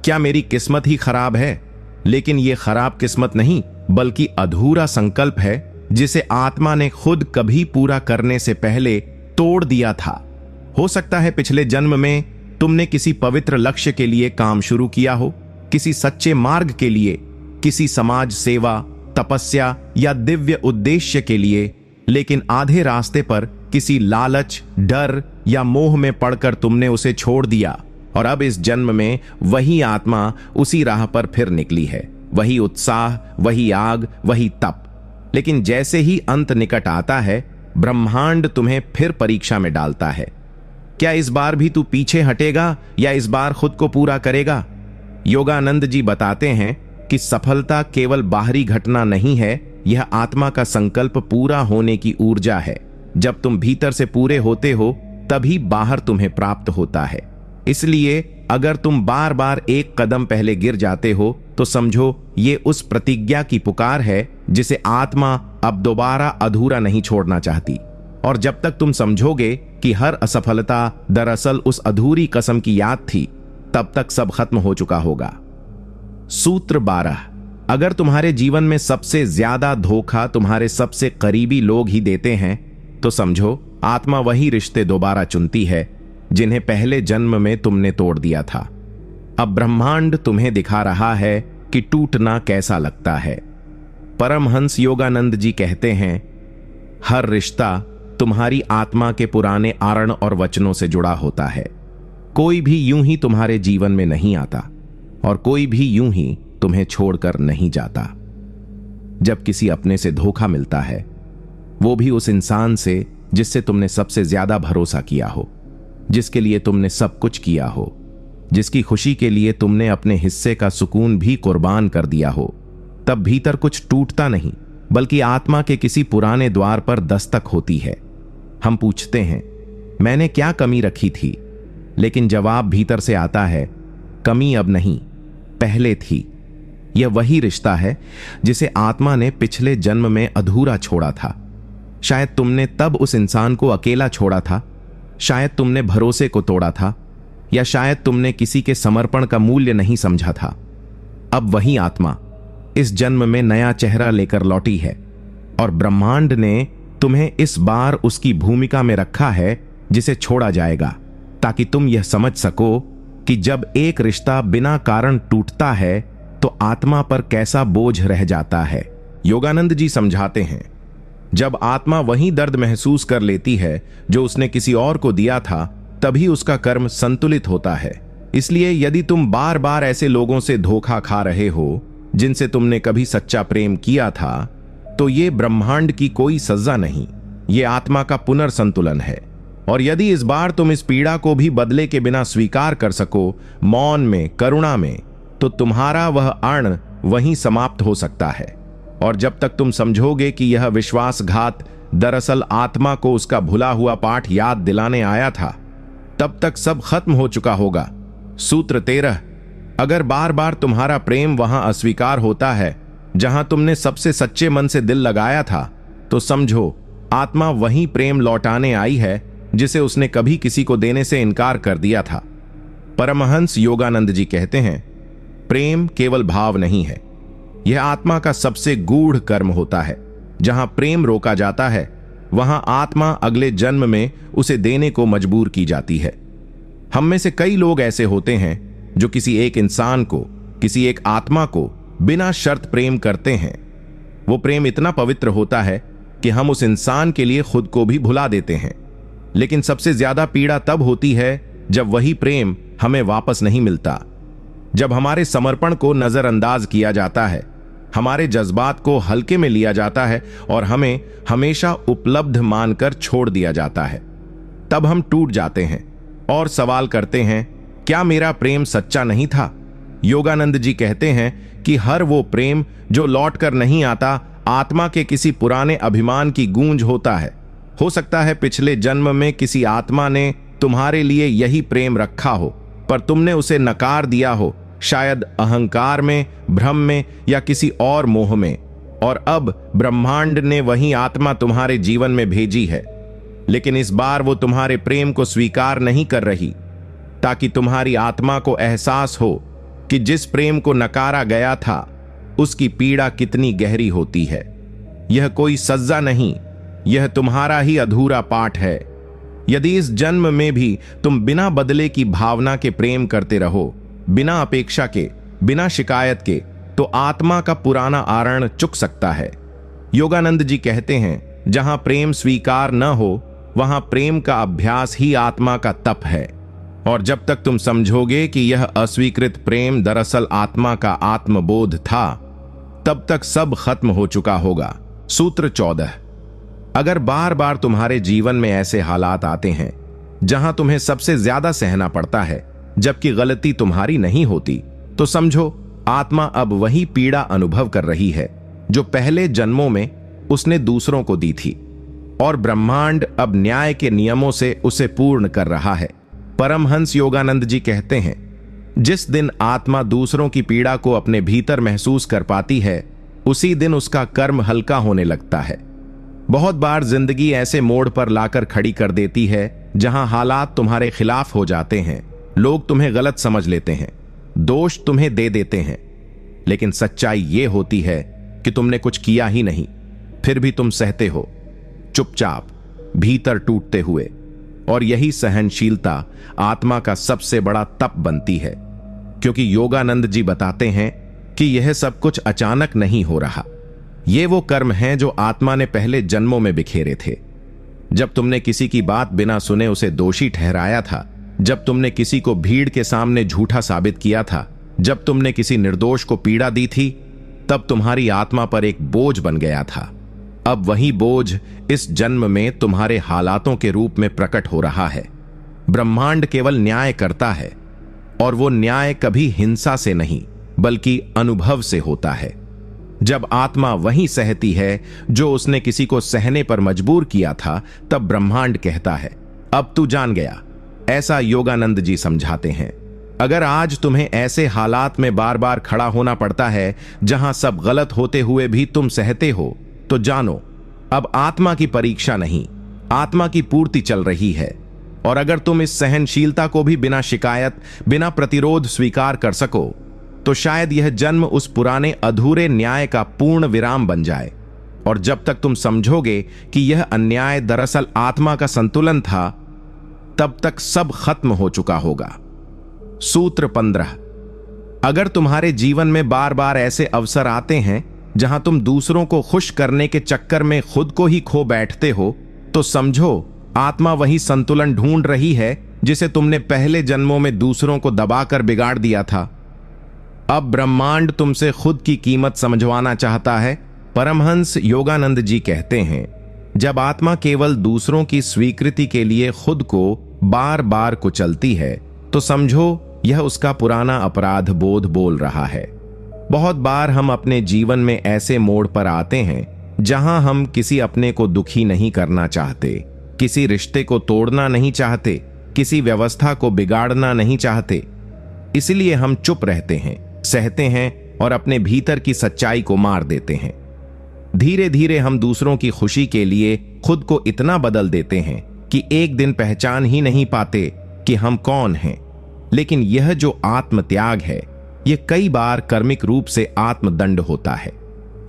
क्या मेरी किस्मत ही खराब है? लेकिन ये खराब किस्मत नहीं, बल्कि अधूरा संकल्प है जिसे आत्मा ने खुद कभी पूरा करने से पहले तोड़ दिया था। हो सकता है पिछले जन्म में तुमने किसी पवित्र लक्ष्य के लिए काम शुरू किया हो, किसी सच्चे मार्ग के लिए, किसी समाज सेवा, तपस्या या दिव्य उद्देश्य के लिए, लेकिन आधे रास्ते पर किसी लालच, डर या मोह में पड़कर तुमने उसे छोड़ दिया और अब इस जन्म में वही आत्मा उसी राह पर फिर निकली है। वही उत्साह, वही आग, वही तप। लेकिन जैसे ही अंत निकट आता है, ब्रह्मांड तुम्हें फिर परीक्षा में डालता है। क्या इस बार भी तू पीछे हटेगा या इस बार खुद को पूरा करेगा? योगानंद जी बताते हैं कि सफलता केवल बाहरी घटना नहीं है, यह आत्मा का संकल्प पूरा होने की ऊर्जा है। जब तुम भीतर से पूरे होते हो तभी बाहर तुम्हें प्राप्त होता है। इसलिए अगर तुम बार बार एक कदम पहले गिर जाते हो तो समझो ये उस प्रतिज्ञा की पुकार है जिसे आत्मा अब दोबारा अधूरा नहीं छोड़ना चाहती। और जब तक तुम समझोगे कि हर असफलता दरअसल उस अधूरी कसम की याद थी, तब तक सब खत्म हो चुका होगा। सूत्र 12। अगर तुम्हारे जीवन में सबसे ज्यादा धोखा तुम्हारे सबसे करीबी लोग ही देते हैं तो समझो आत्मा वही रिश्ते दोबारा चुनती है जिन्हें पहले जन्म में तुमने तोड़ दिया था। अब ब्रह्मांड तुम्हें दिखा रहा है कि टूटना कैसा लगता है। परमहंस योगानंद जी कहते हैं, हर रिश्ता तुम्हारी आत्मा के पुराने आरण और वचनों से जुड़ा होता है। कोई भी यूं ही तुम्हारे जीवन में नहीं आता और कोई भी यूं ही तुम्हें छोड़कर नहीं जाता। जब किसी अपने से धोखा मिलता है, वो भी उस इंसान से जिससे तुमने सबसे ज्यादा भरोसा किया हो, जिसके लिए तुमने सब कुछ किया हो, जिसकी खुशी के लिए तुमने अपने हिस्से का सुकून भी कुर्बान कर दिया हो, तब भीतर कुछ टूटता नहीं बल्कि आत्मा के किसी पुराने द्वार पर दस्तक होती है। हम पूछते हैं, मैंने क्या कमी रखी थी? लेकिन जवाब भीतर से आता है, कमी अब नहीं, पहले थी। यह वही रिश्ता है जिसे आत्मा ने पिछले जन्म में अधूरा छोड़ा था। शायद तुमने तब उस इंसान को अकेला छोड़ा था, शायद तुमने भरोसे को तोड़ा था, या शायद तुमने किसी के समर्पण का मूल्य नहीं समझा था। अब वही आत्मा इस जन्म में नया चेहरा लेकर लौटी है और ब्रह्मांड ने तुम्हें इस बार उसकी भूमिका में रखा है जिसे छोड़ा जाएगा, ताकि तुम यह समझ सको कि जब एक रिश्ता बिना कारण टूटता है तो आत्मा पर कैसा बोझ रह जाता है। योगानंद जी समझाते हैं, जब आत्मा वही दर्द महसूस कर लेती है जो उसने किसी और को दिया था, तभी उसका कर्म संतुलित होता है। इसलिए यदि तुम बार बार ऐसे लोगों से धोखा खा रहे हो जिनसे तुमने कभी सच्चा प्रेम किया था, तो ये ब्रह्मांड की कोई सजा नहीं, ये आत्मा का पुनर्संतुलन है। और यदि इस बार तुम इस पीड़ा को भी बदले के बिना स्वीकार कर सको, मौन में, करुणा में, तो तुम्हारा वह अण वहीं समाप्त हो सकता है। और जब तक तुम समझोगे कि यह विश्वासघात दरअसल आत्मा को उसका भुला हुआ पाठ याद दिलाने आया था, तब तक सब खत्म हो चुका होगा। सूत्र 13। अगर बार बार तुम्हारा प्रेम वहां अस्वीकार होता है जहां तुमने सबसे सच्चे मन से दिल लगाया था, तो समझो आत्मा वही प्रेम लौटाने आई है जिसे उसने कभी किसी को देने से इनकार कर दिया था। परमहंस योगानंद जी कहते हैं, प्रेम केवल भाव नहीं है, यह आत्मा का सबसे गूढ़ कर्म होता है। जहां प्रेम रोका जाता है वहां आत्मा अगले जन्म में उसे देने को मजबूर की जाती है। हम में से कई लोग ऐसे होते हैं जो किसी एक इंसान को, किसी एक आत्मा को बिना शर्त प्रेम करते हैं। वो प्रेम इतना पवित्र होता है कि हम उस इंसान के लिए खुद को भी भुला देते हैं। लेकिन सबसे ज्यादा पीड़ा तब होती है जब वही प्रेम हमें वापस नहीं मिलता, जब हमारे समर्पण को नजरअंदाज किया जाता है, हमारे जज्बात को हल्के में लिया जाता है और हमें हमेशा उपलब्ध मानकर छोड़ दिया जाता है। तब हम टूट जाते हैं और सवाल करते हैं, क्या मेरा प्रेम सच्चा नहीं था? योगानंद जी कहते हैं कि हर वो प्रेम जो लौट कर नहीं आता, आत्मा के किसी पुराने अभिमान की गूंज होता है। हो सकता है पिछले जन्म में किसी आत्मा ने तुम्हारे लिए यही प्रेम रखा हो, पर तुमने उसे नकार दिया हो, शायद अहंकार में, भ्रम में या किसी और मोह में। और अब ब्रह्मांड ने वही आत्मा तुम्हारे जीवन में भेजी है, लेकिन इस बार वो तुम्हारे प्रेम को स्वीकार नहीं कर रही, ताकि तुम्हारी आत्मा को एहसास हो कि जिस प्रेम को नकारा गया था उसकी पीड़ा कितनी गहरी होती है। यह कोई सज्जा नहीं, यह तुम्हारा ही अधूरा पाठ है। यदि इस जन्म में भी तुम बिना बदले की भावना के प्रेम करते रहो, बिना अपेक्षा के, बिना शिकायत के, तो आत्मा का पुराना आरण चुक सकता है। योगानंद जी कहते हैं, जहां प्रेम स्वीकार न हो वहां प्रेम का अभ्यास ही आत्मा का तप है। और जब तक तुम समझोगे कि यह अस्वीकृत प्रेम दरअसल आत्मा का आत्मबोध था, तब तक सब खत्म हो चुका होगा। सूत्र 14। अगर बार बार तुम्हारे जीवन में ऐसे हालात आते हैं जहां तुम्हें सबसे ज्यादा सहना पड़ता है जबकि गलती तुम्हारी नहीं होती, तो समझो आत्मा अब वही पीड़ा अनुभव कर रही है जो पहले जन्मों में उसने दूसरों को दी थी, और ब्रह्मांड अब न्याय के नियमों से उसे पूर्ण कर रहा है। परमहंस योगानंद जी कहते हैं, जिस दिन आत्मा दूसरों की पीड़ा को अपने भीतर महसूस कर पाती है, उसी दिन उसका कर्म हल्का होने लगता है। बहुत बार जिंदगी ऐसे मोड़ पर लाकर खड़ी कर देती है जहां हालात तुम्हारे खिलाफ हो जाते हैं, लोग तुम्हें गलत समझ लेते हैं, दोष तुम्हें दे देते हैं, लेकिन सच्चाई यह होती है कि तुमने कुछ किया ही नहीं, फिर भी तुम सहते हो चुपचाप, भीतर टूटते हुए। और यही सहनशीलता आत्मा का सबसे बड़ा तप बनती है, क्योंकि योगानंद जी बताते हैं कि यह सब कुछ अचानक नहीं हो रहा। ये वो कर्म हैं जो आत्मा ने पहले जन्मों में बिखेरे थे। जब तुमने किसी की बात बिना सुने उसे दोषी ठहराया था, जब तुमने किसी को भीड़ के सामने झूठा साबित किया था, जब तुमने किसी निर्दोष को पीड़ा दी थी, तब तुम्हारी आत्मा पर एक बोझ बन गया था। अब वही बोझ इस जन्म में तुम्हारे हालातों के रूप में प्रकट हो रहा है। ब्रह्मांड केवल न्याय करता है, और वो न्याय कभी हिंसा से नहीं बल्कि अनुभव से होता है। जब आत्मा वही सहती है जो उसने किसी को सहने पर मजबूर किया था, तब ब्रह्मांड कहता है, अब तू जान गया। ऐसा योगानंद जी समझाते हैं। अगर आज तुम्हें ऐसे हालात में बार बार खड़ा होना पड़ता है जहां सब गलत होते हुए भी तुम सहते हो, तो जानो अब आत्मा की परीक्षा नहीं, आत्मा की पूर्ति चल रही है। और अगर तुम इस सहनशीलता को भी बिना शिकायत, बिना प्रतिरोध स्वीकार कर सको, तो शायद यह जन्म उस पुराने अधूरे न्याय का पूर्ण विराम बन जाए। और जब तक तुम समझोगे कि यह अन्याय दरअसल आत्मा का संतुलन था, तब तक सब खत्म हो चुका होगा। सूत्र 15। अगर तुम्हारे जीवन में बार बार ऐसे अवसर आते हैं जहां तुम दूसरों को खुश करने के चक्कर में खुद को ही खो बैठते हो, तो समझो आत्मा वही संतुलन ढूंढ रही है जिसे तुमने पहले जन्मों में दूसरों को दबाकर बिगाड़ दिया था। अब ब्रह्मांड तुमसे खुद की कीमत समझवाना चाहता है। परमहंस योगानंद जी कहते हैं, जब आत्मा केवल दूसरों की स्वीकृति के लिए खुद को बार बार कुचलती है, तो समझो यह उसका पुराना अपराध बोध बोल रहा है। बहुत बार हम अपने जीवन में ऐसे मोड़ पर आते हैं जहां हम किसी अपने को दुखी नहीं करना चाहते, किसी रिश्ते को तोड़ना नहीं चाहते, किसी व्यवस्था को बिगाड़ना नहीं चाहते। इसलिए हम चुप रहते हैं, सहते हैं और अपने भीतर की सच्चाई को मार देते हैं। धीरे धीरे हम दूसरों की खुशी के लिए खुद को इतना बदल देते हैं कि एक दिन पहचान ही नहीं पाते कि हम कौन हैं। लेकिन यह जो आत्मत्याग है, यह कई बार कर्मिक रूप से आत्मदंड होता है।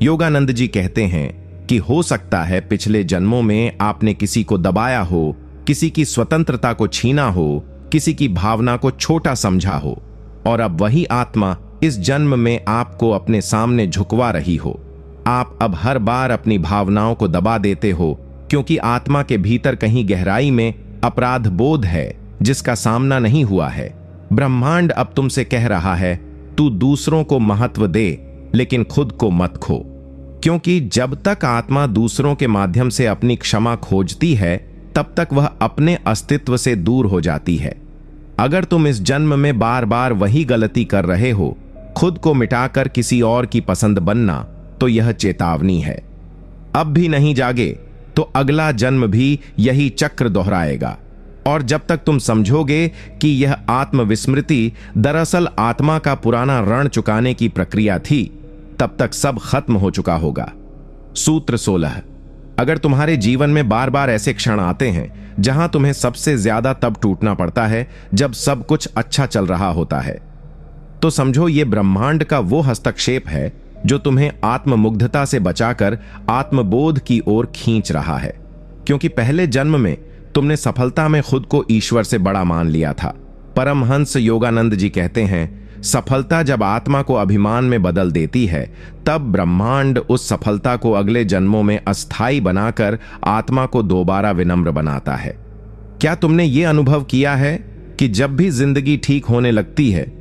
योगानंद जी कहते हैं कि हो सकता है पिछले जन्मों में आपने किसी को दबाया हो, किसी की स्वतंत्रता को छीना हो, किसी की भावना को छोटा समझा हो, और अब वही आत्मा इस जन्म में आपको अपने सामने झुकवा रही हो। आप अब हर बार अपनी भावनाओं को दबा देते हो, क्योंकि आत्मा के भीतर कहीं गहराई में अपराध बोध है जिसका सामना नहीं हुआ है। ब्रह्मांड अब तुमसे कह रहा है, तू दूसरों को महत्व दे लेकिन खुद को मत खो, क्योंकि जब तक आत्मा दूसरों के माध्यम से अपनी क्षमा खोजती है, तब तक वह अपने अस्तित्व से दूर हो जाती है। अगर तुम इस जन्म में बार बार वही गलती कर रहे हो, खुद को मिटाकर किसी और की पसंद बनना, तो यह चेतावनी है। अब भी नहीं जागे तो अगला जन्म भी यही चक्र दोहराएगा। और जब तक तुम समझोगे कि यह आत्मविस्मृति दरअसल आत्मा का पुराना ऋण चुकाने की प्रक्रिया थी, तब तक सब खत्म हो चुका होगा। सूत्र 16। अगर तुम्हारे जीवन में बार बार ऐसे क्षण आते हैं जहां तुम्हें सबसे ज्यादा तब टूटना पड़ता है जब सब कुछ अच्छा चल रहा होता है, तो समझो ये ब्रह्मांड का वो हस्तक्षेप है जो तुम्हें आत्ममुग्धता से बचाकर आत्मबोध की ओर खींच रहा है। क्योंकि पहले जन्म में तुमने सफलता में खुद को ईश्वर से बड़ा मान लिया था। परमहंस योगानंद जी कहते हैं, सफलता जब आत्मा को अभिमान में बदल देती है, तब ब्रह्मांड उस सफलता को अगले जन्मों में अस्थायी बनाकर आत्मा को दोबारा विनम्र बनाता है। क्या तुमने ये अनुभव किया है कि जब भी जिंदगी ठीक होने लगती है,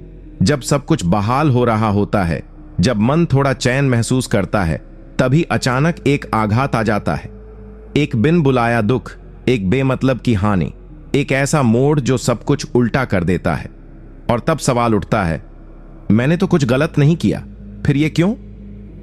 जब सब कुछ बहाल हो रहा होता है, जब मन थोड़ा चैन महसूस करता है, तभी अचानक एक आघात आ जाता है, एक बिन बुलाया दुख, एक बेमतलब की हानि, एक ऐसा मोड़ जो सब कुछ उल्टा कर देता है। और तब सवाल उठता है, मैंने तो कुछ गलत नहीं किया, फिर ये क्यों?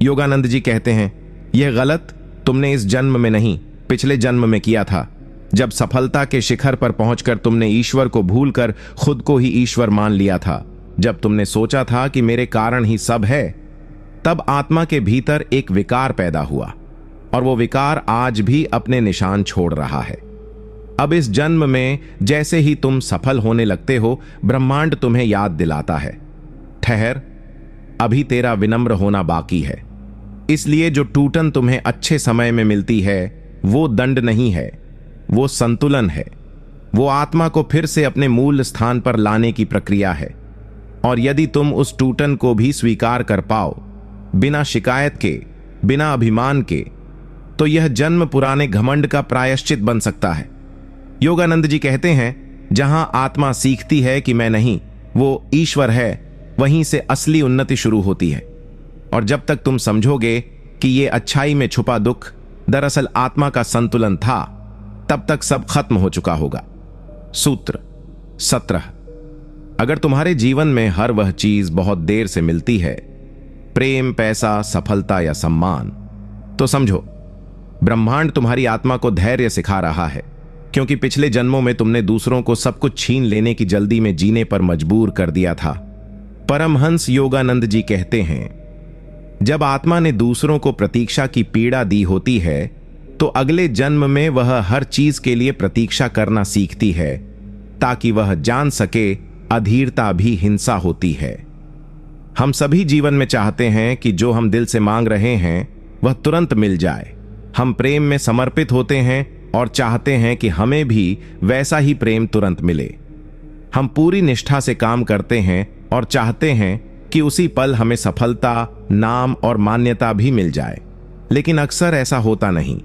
योगानंद जी कहते हैं, यह गलत तुमने इस जन्म में नहीं, पिछले जन्म में किया था, जब सफलता के शिखर पर पहुंचकर तुमने ईश्वर को भूलकर खुद को ही ईश्वर मान लिया था। जब तुमने सोचा था कि मेरे कारण ही सब है, तब आत्मा के भीतर एक विकार पैदा हुआ, और वो विकार आज भी अपने निशान छोड़ रहा है। अब इस जन्म में जैसे ही तुम सफल होने लगते हो, ब्रह्मांड तुम्हें याद दिलाता है, ठहर, अभी तेरा विनम्र होना बाकी है। इसलिए जो टूटन तुम्हें अच्छे समय में मिलती है, वो दंड नहीं है, वो संतुलन है। वो आत्मा को फिर से अपने मूल स्थान पर लाने की प्रक्रिया है। और यदि तुम उस टूटन को भी स्वीकार कर पाओ, बिना शिकायत के, बिना अभिमान के, तो यह जन्म पुराने घमंड का प्रायश्चित बन सकता है। योगानंद जी कहते हैं, जहां आत्मा सीखती है कि मैं नहीं, वो ईश्वर है, वहीं से असली उन्नति शुरू होती है। और जब तक तुम समझोगे कि ये अच्छाई में छुपा दुख दरअसल आत्मा का संतुलन था, तब तक सब खत्म हो चुका होगा। सूत्र 17। अगर तुम्हारे जीवन में हर वह चीज बहुत देर से मिलती है, प्रेम, पैसा, सफलता या सम्मान, तो समझो ब्रह्मांड तुम्हारी आत्मा को धैर्य सिखा रहा है, क्योंकि पिछले जन्मों में तुमने दूसरों को सब कुछ छीन लेने की जल्दी में जीने पर मजबूर कर दिया था। परमहंस योगानंद जी कहते हैं, जब आत्मा ने दूसरों को प्रतीक्षा की पीड़ा दी होती है, तो अगले जन्म में वह हर चीज के लिए प्रतीक्षा करना सीखती है, ताकि वह जान सके अधीरता भी हिंसा होती है। हम सभी जीवन में चाहते हैं कि जो हम दिल से मांग रहे हैं वह तुरंत मिल जाए। हम प्रेम में समर्पित होते हैं और चाहते हैं कि हमें भी वैसा ही प्रेम तुरंत मिले। हम पूरी निष्ठा से काम करते हैं और चाहते हैं कि उसी पल हमें सफलता, नाम और मान्यता भी मिल जाए। लेकिन अक्सर ऐसा होता नहीं।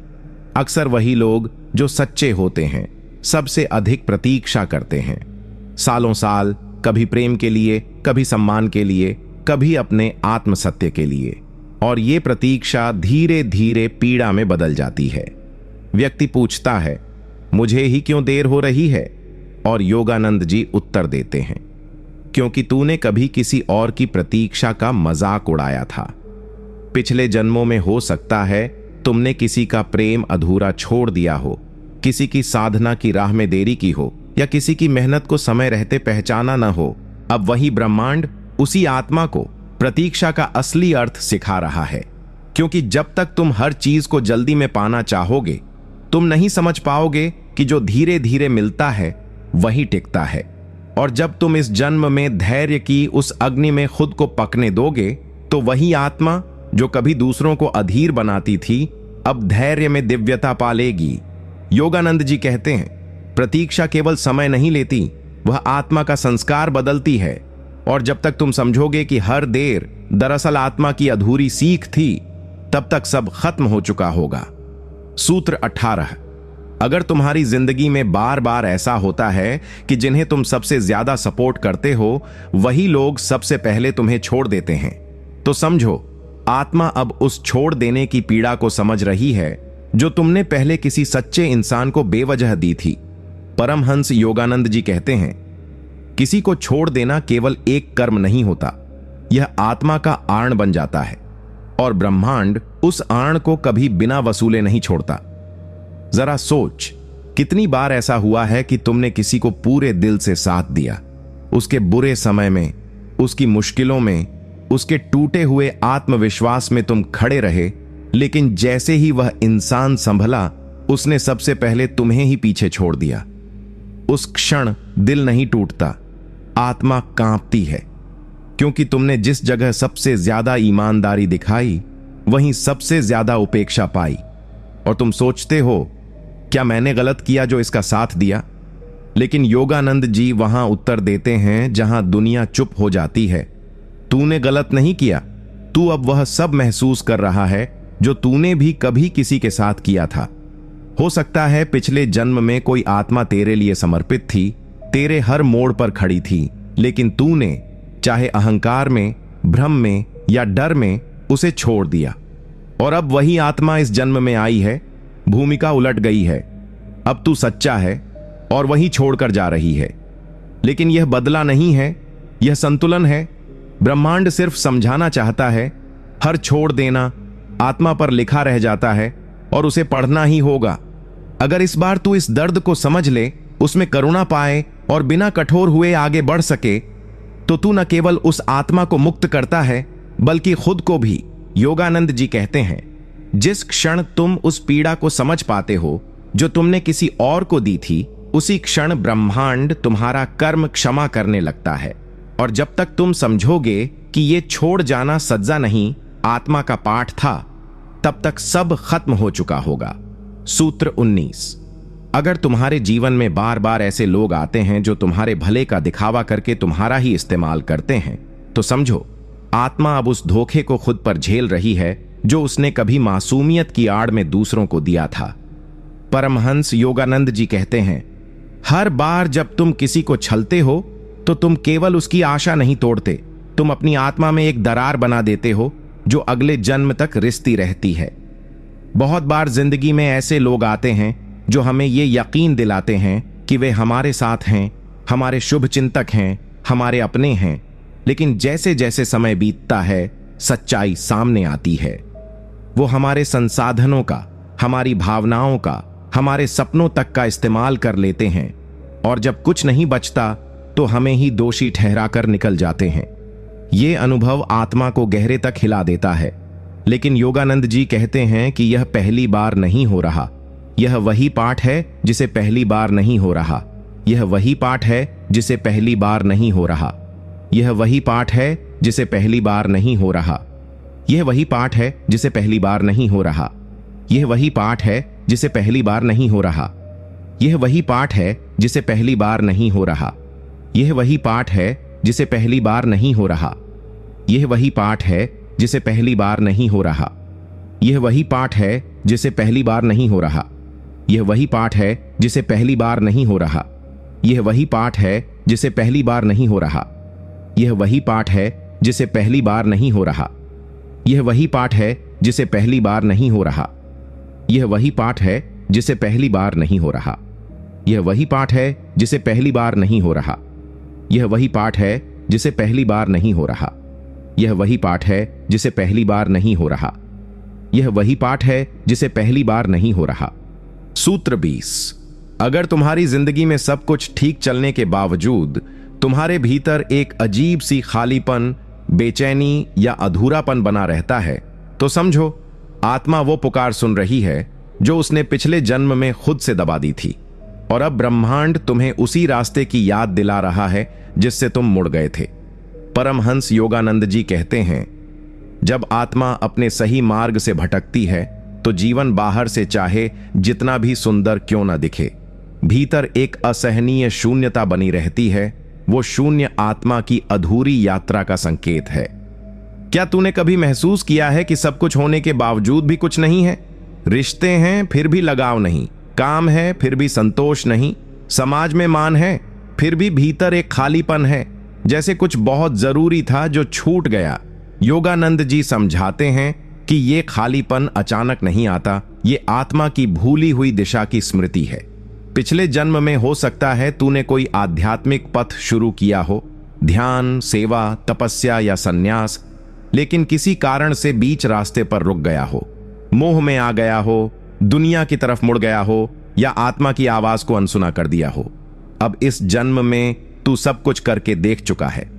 अक्सर वही लोग जो सच्चे होते हैं सबसे अधिक प्रतीक्षा करते हैं, सालों साल, कभी प्रेम के लिए, कभी सम्मान के लिए, कभी अपने आत्मसत्य के लिए। और ये प्रतीक्षा धीरे धीरे पीड़ा में बदल जाती है। व्यक्ति पूछता है, मुझे ही क्यों देर हो रही है? और योगानंद जी उत्तर देते हैं, क्योंकि तूने कभी किसी और की प्रतीक्षा का मजाक उड़ाया था। पिछले जन्मों में हो सकता है तुमने किसी का प्रेम अधूरा छोड़ दिया हो, किसी की साधना की राह में देरी की हो, या किसी की मेहनत को समय रहते पहचाना न हो। अब वही ब्रह्मांड उसी आत्मा को प्रतीक्षा का असली अर्थ सिखा रहा है, क्योंकि जब तक तुम हर चीज को जल्दी में पाना चाहोगे, तुम नहीं समझ पाओगे कि जो धीरे धीरे मिलता है वही टिकता है। और जब तुम इस जन्म में धैर्य की उस अग्नि में खुद को पकने दोगे, तो वही आत्मा जो कभी दूसरों को अधीर बनाती थी, अब धैर्य में दिव्यता पा लेगी। योगानंद जी कहते हैं, प्रतीक्षा केवल समय नहीं लेती, वह आत्मा का संस्कार बदलती है। और जब तक तुम समझोगे कि हर देर दरअसल आत्मा की अधूरी सीख थी, तब तक सब खत्म हो चुका होगा। सूत्र 18। अगर तुम्हारी जिंदगी में बार बार ऐसा होता है कि जिन्हें तुम सबसे ज्यादा सपोर्ट करते हो, वही लोग सबसे पहले तुम्हें छोड़ देते हैं, तो समझो आत्मा अब उस छोड़ देने की पीड़ा को समझ रही है जो तुमने पहले किसी सच्चे इंसान को बेवजह दी थी। परमहंस योगानंद जी कहते हैं, किसी को छोड़ देना केवल एक कर्म नहीं होता, यह आत्मा का आण बन जाता है, और ब्रह्मांड उस आण को कभी बिना वसूले नहीं छोड़ता। जरा सोच, कितनी बार ऐसा हुआ है कि तुमने किसी को पूरे दिल से साथ दिया, उसके बुरे समय में, उसकी मुश्किलों में, उसके टूटे हुए आत्मविश्वास में तुम खड़े रहे, लेकिन जैसे ही वह इंसान संभला, उसने सबसे पहले तुम्हें ही पीछे छोड़ दिया। उस क्षण दिल नहीं टूटता, आत्मा कांपती है, क्योंकि तुमने जिस जगह सबसे ज्यादा ईमानदारी दिखाई, वहीं सबसे ज्यादा उपेक्षा पाई। और तुम सोचते हो, क्या मैंने गलत किया जो इसका साथ दिया? लेकिन योगानंद जी वहां उत्तर देते हैं जहां दुनिया चुप हो जाती है, तूने गलत नहीं किया। तू अब वह सब महसूस कर रहा है जो तूने भी कभी किसी के साथ किया था। हो सकता है पिछले जन्म में कोई आत्मा तेरे लिए समर्पित थी, तेरे हर मोड़ पर खड़ी थी, लेकिन तूने चाहे अहंकार में, भ्रम में या डर में उसे छोड़ दिया। और अब वही आत्मा इस जन्म में आई है, भूमिका उलट गई है। अब तू सच्चा है और वही छोड़कर जा रही है। लेकिन यह बदला नहीं है, यह संतुलन है। ब्रह्मांड सिर्फ समझाना चाहता है, हर छोड़ देना आत्मा पर लिखा रह जाता है और उसे पढ़ना ही होगा। अगर इस बार तू इस दर्द को समझ ले, उसमें करुणा पाए और बिना कठोर हुए आगे बढ़ सके, तो तू न केवल उस आत्मा को मुक्त करता है बल्कि खुद को भी। योगानंद जी कहते हैं, जिस क्षण तुम उस पीड़ा को समझ पाते हो जो तुमने किसी और को दी थी, उसी क्षण ब्रह्मांड तुम्हारा कर्म क्षमा करने लगता है। और जब तक तुम समझोगे कि ये छोड़ जाना सज्जा नहीं, आत्मा का पाठ था, तब तक सब खत्म हो चुका होगा। सूत्र 19। अगर तुम्हारे जीवन में बार बार ऐसे लोग आते हैं जो तुम्हारे भले का दिखावा करके तुम्हारा ही इस्तेमाल करते हैं, तो समझो आत्मा अब उस धोखे को खुद पर झेल रही है जो उसने कभी मासूमियत की आड़ में दूसरों को दिया था। परमहंस योगानंद जी कहते हैं, हर बार जब तुम किसी को छलते हो तो तुम केवल उसकी आशा नहीं तोड़ते, तुम अपनी आत्मा में एक दरार बना देते हो जो अगले जन्म तक रिश्ती रहती है। बहुत बार जिंदगी में ऐसे लोग आते हैं जो हमें ये यकीन दिलाते हैं कि वे हमारे साथ हैं, हमारे शुभ चिंतक हैं, हमारे अपने हैं। लेकिन जैसे जैसे समय बीतता है, सच्चाई सामने आती है। वो हमारे संसाधनों का, हमारी भावनाओं का, हमारे सपनों तक का इस्तेमाल कर लेते हैं और जब कुछ नहीं बचता तो हमें ही दोषी ठहराकर निकल जाते हैं। ये अनुभव आत्मा को गहरे तक हिला देता है। लेकिन योगानंद जी कहते हैं कि यह पहली बार नहीं हो रहा। यह वही पाठ है जिसे पहली बार नहीं हो रहा। यह वही पाठ है जिसे पहली बार नहीं हो रहा। यह वही पाठ है जिसे पहली बार नहीं हो रहा। यह वही पाठ है जिसे पहली बार नहीं हो रहा। यह वही पाठ है जिसे पहली बार नहीं हो रहा। यह वही पाठ है जिसे पहली बार नहीं हो रहा। यह वही पाठ है जिसे पहली बार नहीं हो रहा। यह वही पाठ है जिसे पहली बार नहीं हो रहा। यह वही पाठ है जिसे पहली बार नहीं हो रहा। यह वही पाठ है जिसे पहली बार नहीं हो रहा। यह वही पाठ है जिसे पहली बार नहीं हो रहा। यह वही पाठ है जिसे पहली बार नहीं हो रहा। यह वही पाठ है जिसे पहली बार नहीं हो रहा। यह वही पाठ है जिसे पहली बार नहीं हो रहा। यह वही पाठ है जिसे पहली बार नहीं हो रहा। यह वही पाठ है जिसे पहली बार नहीं हो रहा। यह वही पाठ है जिसे पहली बार नहीं हो रहा। यह वही पाठ है जिसे पहली बार नहीं हो रहा। सूत्र 20। अगर तुम्हारी जिंदगी में सब कुछ ठीक चलने के बावजूद तुम्हारे भीतर एक अजीब सी खालीपन, बेचैनी या अधूरापन बना रहता है, तो समझो आत्मा वो पुकार सुन रही है जो उसने पिछले जन्म में खुद से दबा दी थी। और अब ब्रह्मांड तुम्हें उसी रास्ते की याद दिला रहा है जिससे तुम मुड़ गए थे। परमहंस योगानंद जी कहते हैं, जब आत्मा अपने सही मार्ग से भटकती है तो जीवन बाहर से चाहे जितना भी सुंदर क्यों न दिखे, भीतर एक असहनीय शून्यता बनी रहती है। वो शून्य आत्मा की अधूरी यात्रा का संकेत है। क्या तूने कभी महसूस किया है कि सब कुछ होने के बावजूद भी कुछ नहीं है? रिश्ते हैं फिर भी लगाव नहीं, काम है फिर भी संतोष नहीं, समाज में मान है फिर भी भीतर एक खालीपन है, जैसे कुछ बहुत जरूरी था जो छूट गया। योगानंद जी समझाते हैं कि ये खालीपन अचानक नहीं आता, ये आत्मा की भूली हुई दिशा की स्मृति है। पिछले जन्म में हो सकता है तूने कोई आध्यात्मिक पथ शुरू किया हो, ध्यान, सेवा, तपस्या या संन्यास, लेकिन किसी कारण से बीच रास्ते पर रुक गया हो, मोह में आ गया हो, दुनिया की तरफ मुड़ गया हो या आत्मा की आवाज को अनसुना कर दिया हो। अब इस जन्म में तू सब कुछ करके देख चुका है,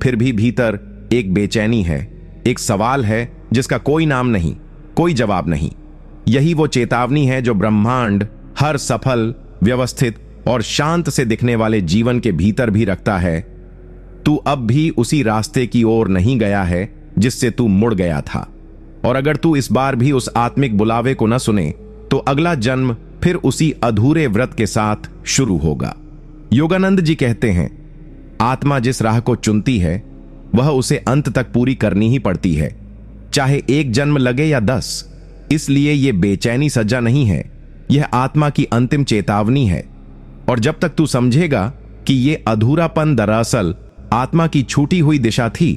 फिर भी भीतर एक बेचैनी है, एक सवाल है जिसका कोई नाम नहीं, कोई जवाब नहीं। यही वो चेतावनी है जो ब्रह्मांड हर सफल, व्यवस्थित और शांत से दिखने वाले जीवन के भीतर भी रखता है। तू अब भी उसी रास्ते की ओर नहीं गया है जिससे तू मुड़ गया था। और अगर तू इस बार भी उस आत्मिक बुलावे को न सुने तो अगला जन्म फिर उसी अधूरे व्रत के साथ शुरू होगा। योगानंद जी कहते हैं, आत्मा जिस राह को चुनती है वह उसे अंत तक पूरी करनी ही पड़ती है, चाहे 1 जन्म लगे या 10। इसलिए यह बेचैनी सजा नहीं है, यह आत्मा की अंतिम चेतावनी है। और जब तक तू समझेगा कि यह अधूरापन दरअसल आत्मा की छूटी हुई दिशा थी,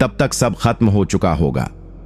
तब तक सब खत्म हो चुका होगा।